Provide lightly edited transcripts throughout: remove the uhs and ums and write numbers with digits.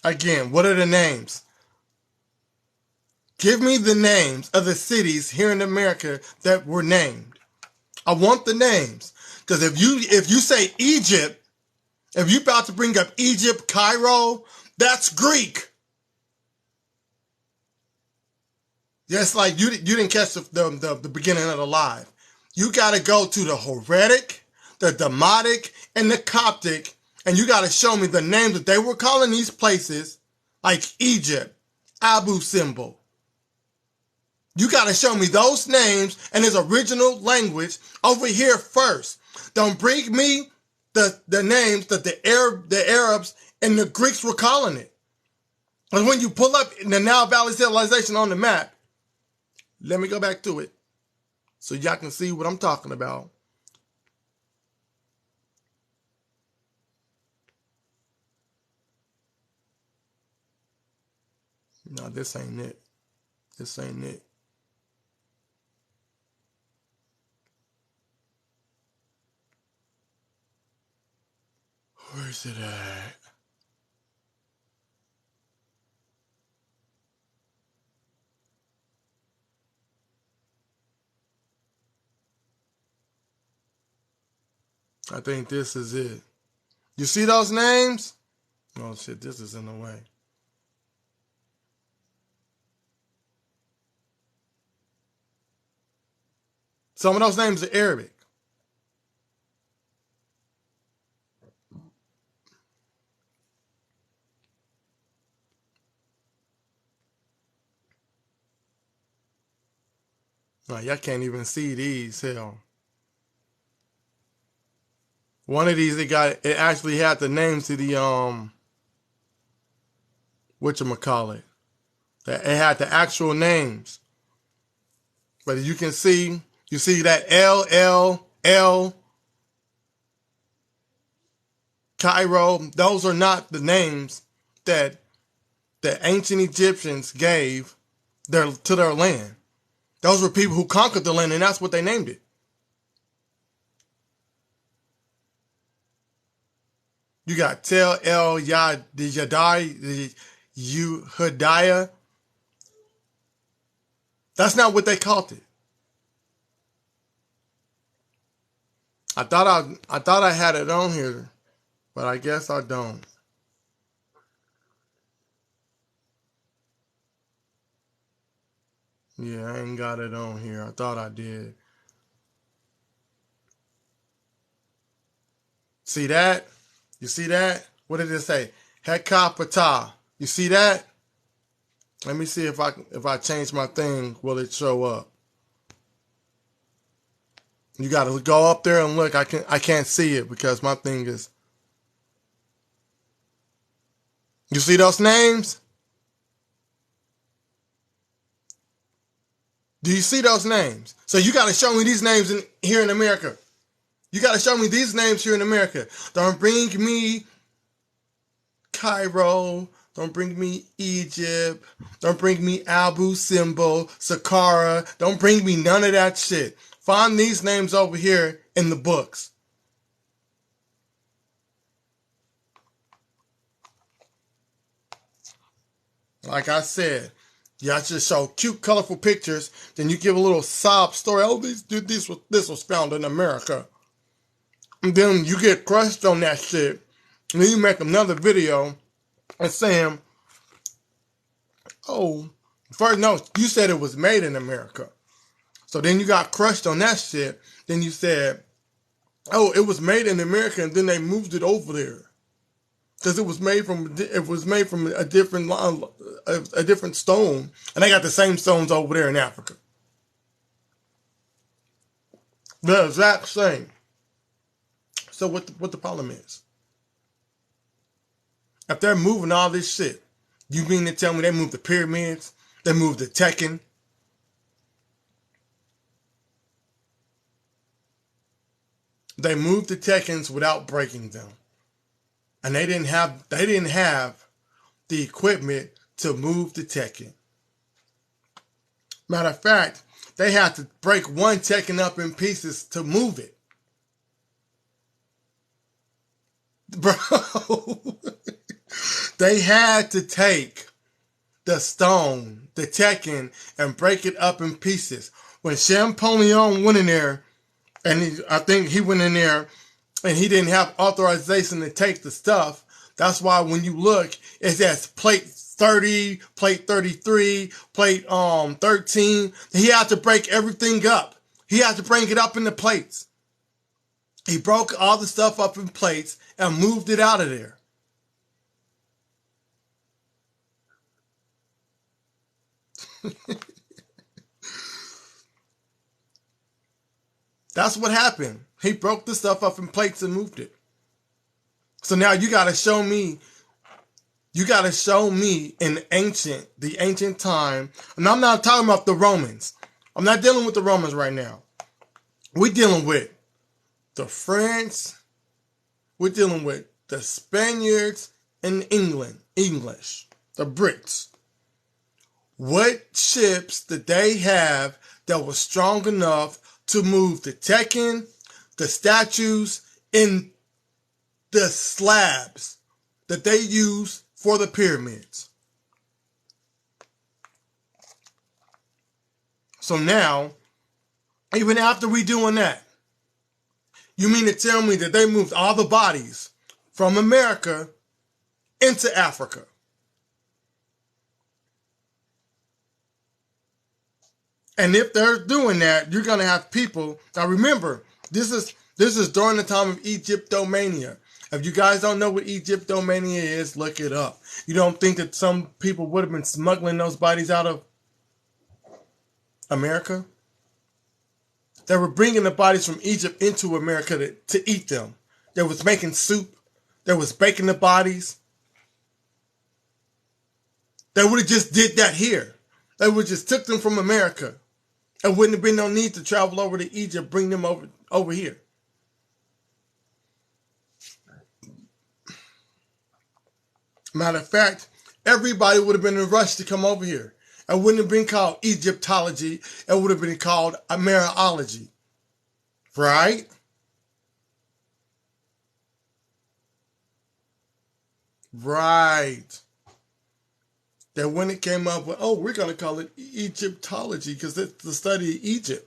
Again, what are the names? Give me the names of the cities here in America that were named. I want the names. Because if you say Egypt, if you about to bring up Egypt, Cairo, that's Greek. Just like you didn't catch the beginning of the live. You got to go to the Heretic, the Demotic, and the Coptic, and you got to show me the names that they were calling these places, like Egypt, Abu Simbel. You got to show me those names and his original language over here first. Don't bring me the names that the Arabs and the Greeks were calling it. And when you pull up the Nile Valley civilization on the map, let me go back to it so y'all can see what I'm talking about. No, this ain't it. This ain't it. Where's it at? I think this is it. You see those names? Oh shit, this is in the way. Some of those names are Arabic. No, y'all can't even see these. Hell, one of these it actually had the name to the whatchamacallit. That it had the actual names. But as you can see, you see that LLL Cairo. Those are not the names that the ancient Egyptians gave to their land. Those were people who conquered the land, and that's what they named it. You got Tel El Yadai, Hudaya. That's not what they called it. I thought I had it on here, but I guess I don't. Yeah, I ain't got it on here. I thought I did. See that? You see that? What did it say? Hekapata. You see that? Let me see if I change my thing, will it show up? You got to go up there and look. I can't see it because my thing is. You see those names? Do you see those names? So you got to show me these names here in America. You got to show me these names here in America. Don't bring me Cairo. Don't bring me Egypt. Don't bring me Abu Simbel, Saqqara. Don't bring me none of that shit. Find these names over here in the books. Like I said, y'all just show cute, colorful pictures. Then you give a little sob story. Oh, this was found in America. And then you get crushed on that shit. And then you make another video and saying, oh, first, no, you said it was made in America. So then you got crushed on that shit. Then you said, oh, it was made in America, and then they moved it over there because it was made from a different stone, and they got the same stones over there in Africa. The exact same. So what the problem is? If they're moving all this shit, you mean to tell me they moved the pyramids? They moved the Tekken? They moved the Tekkens without breaking them. And they didn't have the equipment to move the Tekken. Matter of fact, they had to break one Tekken up in pieces to move it. Bro, They had to take the stone, the Tekken, and break it up in pieces. When Champollion went in there, and I think he went in there and he didn't have authorization to take the stuff. That's why when you look, it says plate 30, plate 33, plate 13. He had to break everything up. He had to bring it up into plates. He broke all the stuff up in plates and moved it out of there. That's what happened. He broke the stuff up in plates and moved it. So now you got to show me in the ancient time. And I'm not talking about the Romans. I'm not dealing with the Romans right now. We're dealing with the French. We're dealing with the Spaniards and English, the Brits. What ships did they have that was strong enough to move the Tekken, the statues, and the slabs that they use for the pyramids? So now, even after we doing that, you mean to tell me that they moved all the bodies from America into Africa? And if they're doing that, you're going to have people. Now remember, this is during the time of Egyptomania. If you guys don't know what Egyptomania is, look it up. You don't think that some people would have been smuggling those bodies out of America? They were bringing the bodies from Egypt into America to eat them. They was making soup. They was baking the bodies. They would have just did that here. They would have just took them from America. There wouldn't have been no need to travel over to Egypt, bring them over here. Matter of fact, everybody would have been in a rush to come over here. It wouldn't have been called Egyptology. It would have been called Ameriology. Right? Right. That when it came up with, oh, we're going to call it Egyptology because it's the study of Egypt.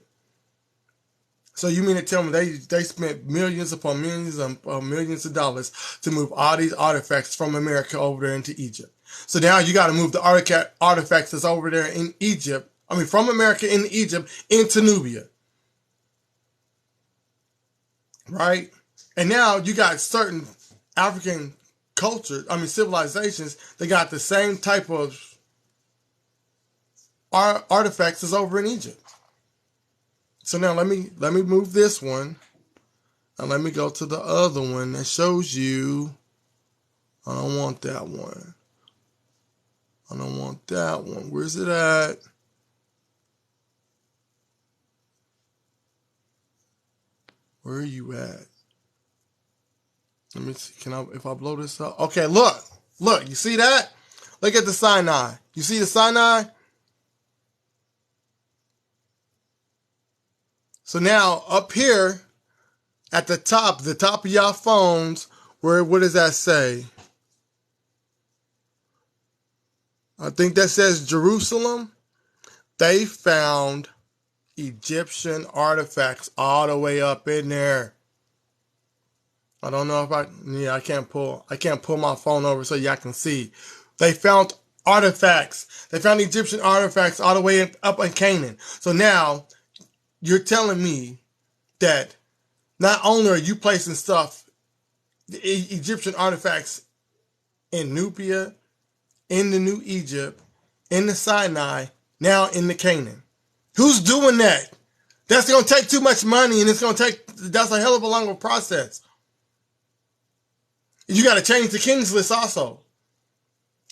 So you mean to tell me they spent millions upon millions and millions of dollars to move all these artifacts from America over there into Egypt? So now you got to move the artifacts that's over there in Egypt, from America into Egypt, into Nubia. Right? And now you got certain African cultures, civilizations, they got the same type of artifacts as over in Egypt. So now let me move this one, and let me go to the other one that shows you. I don't want that one. I don't want that one. Where's it at? Where are you at? Let me see. If I blow this up? Okay, look. You see that? Look at the Sinai. You see the Sinai? So now up here at the top of y'all phones, what does that say? I think that says Jerusalem. They found Egyptian artifacts all the way up in there. I don't know if I can't pull my phone over so y'all can see. They found artifacts. They found Egyptian artifacts all the way up in Canaan. So now you're telling me that not only are you placing stuff, Egyptian artifacts in Nubia, in the New Egypt, in the Sinai, now in the Canaan. Who's doing that? That's going to take too much money, and that's a hell of a longer process. You got to change the king's list also.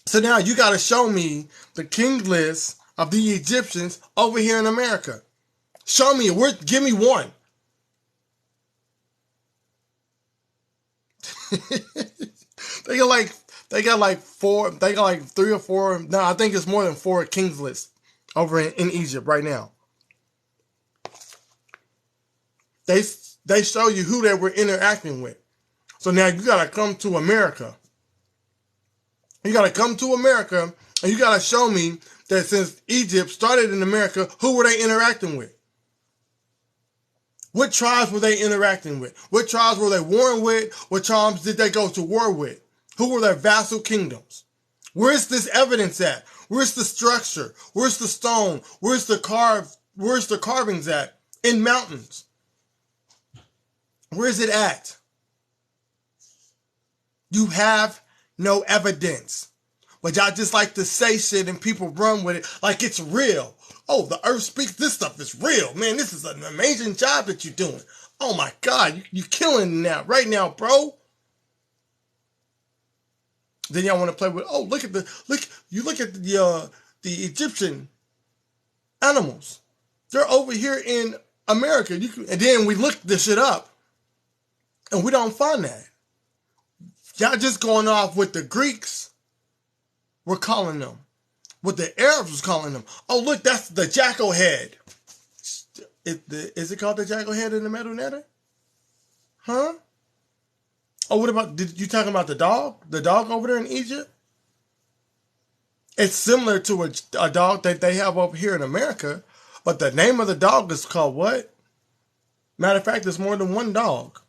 So now you got to show me the king list of the Egyptians over here in America. Show me, give me one. They got like 3 or 4. No, I think it's more than 4 kings lists over in Egypt right now. They show you who they were interacting with. So now you gotta come to America You got to come to America and you got to show me that since Egypt started in America, who were they interacting with? What tribes were they interacting with? What tribes were they warring with? What tribes did they go to war with? Who were their vassal kingdoms? Where's this evidence at? Where's the structure? Where's the stone? Where's the carvings at? In mountains. Where's it at? You have no evidence. But y'all just like to say shit and people run with it like it's real. Oh, the earth speaks. This stuff is real. Man, this is an amazing job that you're doing. Oh my God, you're killing now, right now, bro. Then y'all want to play with, oh, look at the Egyptian animals. They're over here in America. And then we look this shit up and we don't find that. Y'all just going off what the Greeks were calling them. What the Arabs was calling them. Oh, look, that's the jackal head. Is it called the jackal head in the Medu Neter? Huh? Oh, what about, you talking about the dog? The dog over there in Egypt? It's similar to a dog that they have over here in America, but the name of the dog is called what? Matter of fact, there's more than one dog,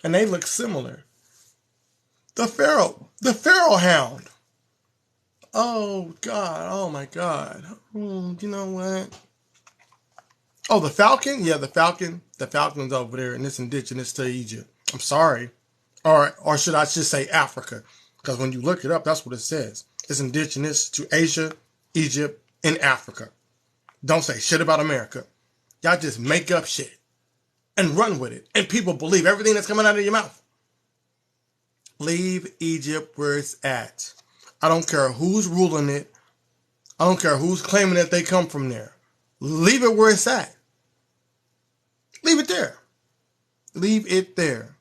and they look similar. The Pharaoh hound. Oh, God. Oh, my God. You know what? Oh, the falcon? Yeah, the falcon. The falcon's over there, and it's indigenous to Egypt. I'm sorry. Or should I just say Africa? Because when you look it up, that's what it says. It's indigenous to Asia, Egypt, and Africa. Don't say shit about America. Y'all just make up shit and run with it. And people believe everything that's coming out of your mouth. Leave Egypt where it's at. I don't care who's ruling it. I don't care who's claiming that they come from there. Leave it where it's at. Leave it there. Leave it there.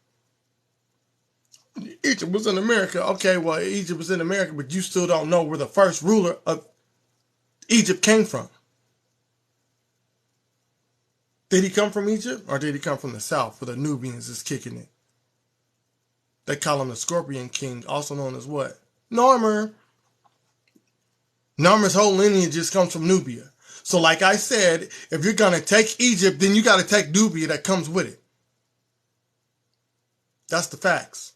Egypt was in America. Okay, well, Egypt was in America, but you still don't know where the first ruler of Egypt came from. Did he come from Egypt, or did he come from the south where the Nubians is kicking it? They call him the Scorpion King, also known as what? Narmer. Narmer's whole lineage just comes from Nubia. So like I said, if you're going to take Egypt, then you got to take Nubia that comes with it. That's the facts.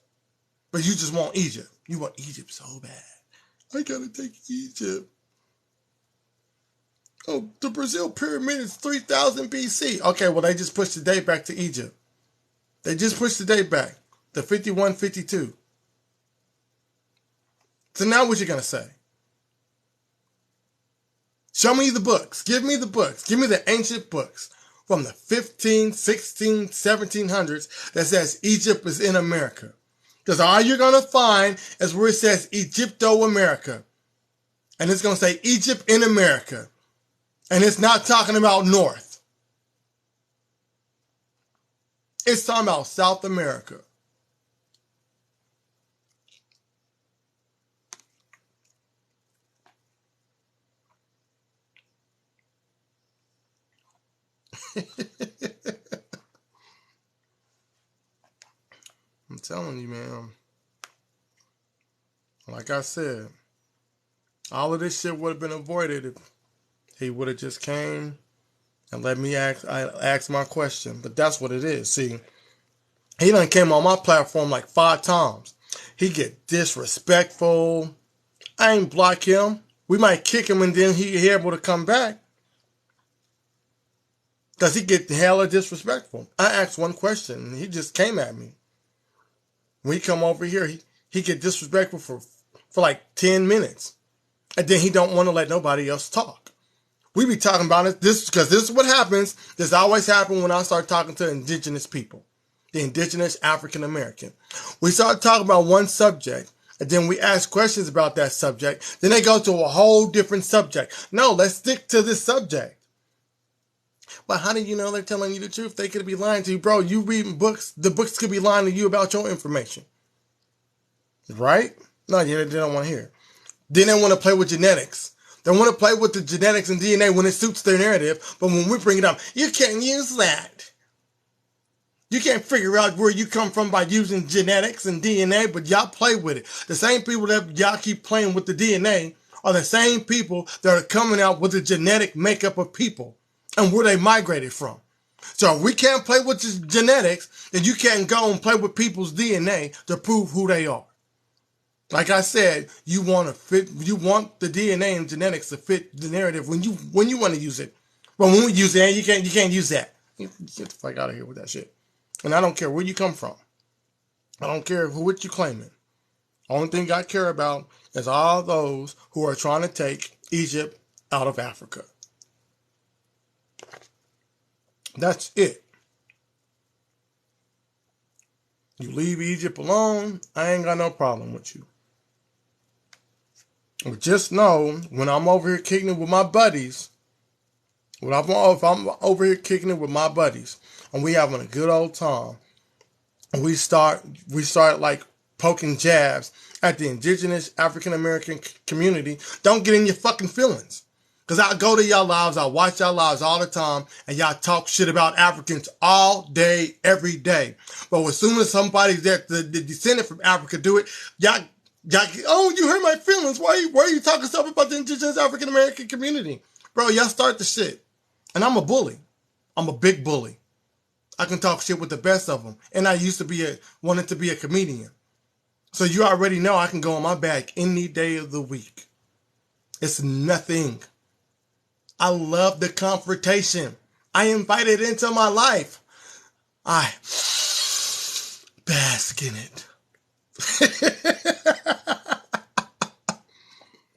But you just want Egypt. You want Egypt so bad. I got to take Egypt. Oh, the Brazil pyramid is 3000 BC. Okay, well, they just pushed the date back to Egypt. They just pushed the date back to 5152. So now what you going to say? Show me the books. Give me the books. Give me the ancient books from the 15, 16, 1700s that says Egypt is in America. Because all you're going to find is where it says Egypto-America. And it's going to say Egypt in America. And it's not talking about North. It's talking about South America. I'm telling you, man. Like I said, all of this shit would have been avoided if he would have just came and let me ask my question. But that's what it is. See, he done came on my platform like 5 times. He get disrespectful. I ain't block him. We might kick him and then he able to come back. Because he get hella disrespectful. I asked one question and he just came at me. When he come over here, he get disrespectful for like 10 minutes. And then he don't want to let nobody else talk. We be talking about it because this is what happens. This always happens when I start talking to indigenous people. The indigenous African American. We start talking about one subject. And then we ask questions about that subject. Then they go to a whole different subject. No, let's stick to this subject. But how do you know they're telling you the truth? They could be lying to you. Bro, you reading books. The books could be lying to you about your information. Right? No, they don't want to hear. Then they want to play with genetics. They want to play with the genetics and DNA when it suits their narrative. But when we bring it up, you can't use that. You can't figure out where you come from by using genetics and DNA, but y'all play with it. The same people that y'all keep playing with the DNA are the same people that are coming out with the genetic makeup of people and where they migrated from. So if we can't play with the genetics, then you can't go and play with people's DNA to prove who they are. Like I said, you want the DNA and genetics to fit the narrative when you want to use it. But when we use it, you can't use that. Get the fuck out of here with that shit. And I don't care where you come from. I don't care what you're claiming. Only thing I care about is all those who are trying to take Egypt out of Africa. That's it. You leave Egypt alone, I ain't got no problem with you. But just know, when I'm over here kicking it with my buddies, if I'm over here kicking it with my buddies, and we having a good old time, and we start like poking jabs at the indigenous African American community, don't get in your fucking feelings. Because I go to y'all lives, I watch y'all lives all the time, and y'all talk shit about Africans all day, every day. But as soon as somebody that the descendant from Africa do it, y'all, oh, you hurt my feelings. Why are you talking stuff about the indigenous African American community? Bro, y'all start the shit. And I'm a bully. I'm a big bully. I can talk shit with the best of them. And I used to wanted to be a comedian. So you already know I can go on my back any day of the week. It's nothing. I love the confrontation. I invite it into my life. I bask in it.